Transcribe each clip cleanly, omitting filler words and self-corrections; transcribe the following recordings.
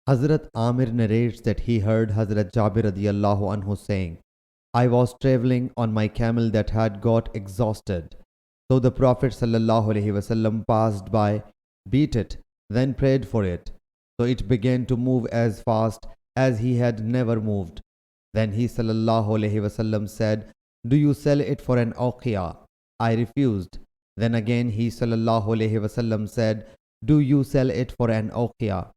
Hazrat Amir narrates that he heard Hazrat Jabir radiyallahu anhu saying, I was traveling on my camel that had got exhausted. So the Prophet sallallahu alaihi wasallam passed by, beat it, then prayed for it. So it began to move as fast as he had never moved. Then he sallallahu alaihi wasallam said, do you sell it for an uqiyah? I refused. Then again he sallallahu alaihi wasallam said, do you sell it for an uqiyah?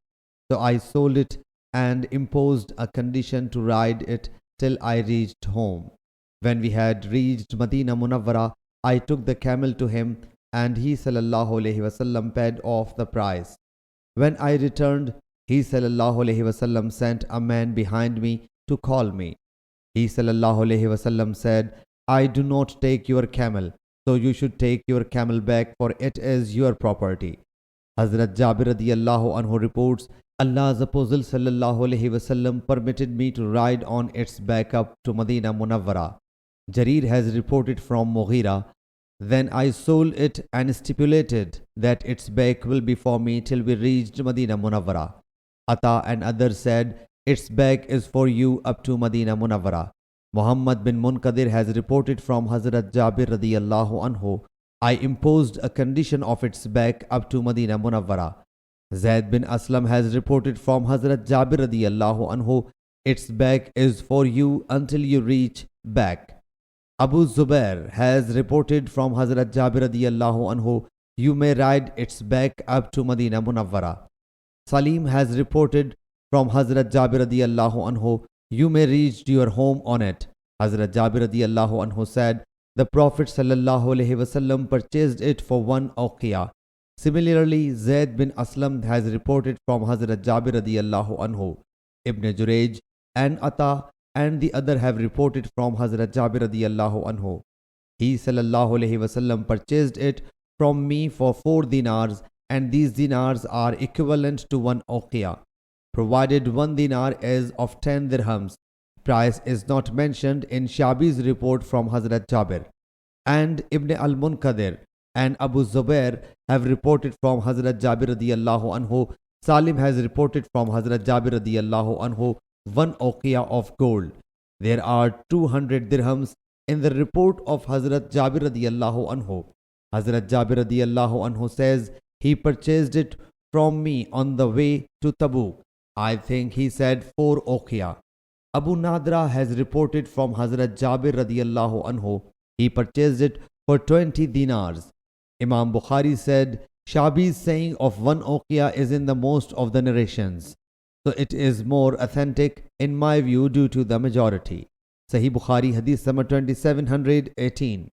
So I sold it and imposed a condition to ride it till I reached home. When we had reached Madinah Munawwara, I took the camel to him and he sallallahu alaihi wasallam paid off the price. When I returned, he sallallahu alaihi wasallam sent a man behind me to call me. He sallallahu alaihi wasallam said, I do not take your camel, so you should take your camel back, for it is your property. Hazrat Jabir radiyallahu anhu reports, Allah's Apostle sallallahu alaihi wasallam permitted me to ride on its back up to Madinah Munawwara. Jarir has reported from Mughira, then I sold it and stipulated that its back will be for me till we reached Madinah Munawwara. Ata and others said, its back is for you up to Madinah Munawwara. Muhammad bin Munkadir has reported from Hazrat Jabir radiyallahu anhu, I imposed a condition of its back up to Madinah Munawwara. Zaid bin Aslam has reported from Hazrat Jabir radiyallahu anhu, its back is for you until you reach back. Abu Zubair has reported from Hazrat Jabir radiyallahu anhu, you may ride its back up to Madinah Munawwara. Salim has reported from Hazrat Jabir radiyallahu anhu, you may reach your home on it. Hazrat Jabir radiyallahu anhu said, the Prophet sallallahu alaihi wasallam purchased it for one uqiyah. Similarly, Zaid bin Aslam has reported from Hazrat Jabir radiyallahu anhu. Ibn Jurayj and Ata and the other have reported from Hazrat Jabir radiyallahu anhu. He sallallahu alaihi wasallam purchased it from me for 4 dinars, and these dinars are equivalent to one uqiyah, provided 1 dinar is of 10 dirhams. Price is not mentioned in Shabi's report from Hazrat Jabir. And Ibn al-Munkadir and Abu Zubair have reported from Hazrat Jabir radiyallahu anhu. Salim has reported from Hazrat Jabir radiyallahu anhu 1 uqiyah of gold. There are 200 dirhams in the report of Hazrat Jabir radiyallahu anhu. Hazrat Jabir radiyallahu anhu says, he purchased it from me on the way to Tabuk. I think he said 4 uqiyah. Abu Nadra has reported from Hazrat Jabir radiyallahu anhu, he purchased it for 20 dinars. Imam Bukhari said, Shabi's saying of 1 uqiyah is in the most of the narrations, so it is more authentic in my view due to the majority. Sahih Bukhari Hadith number 2718.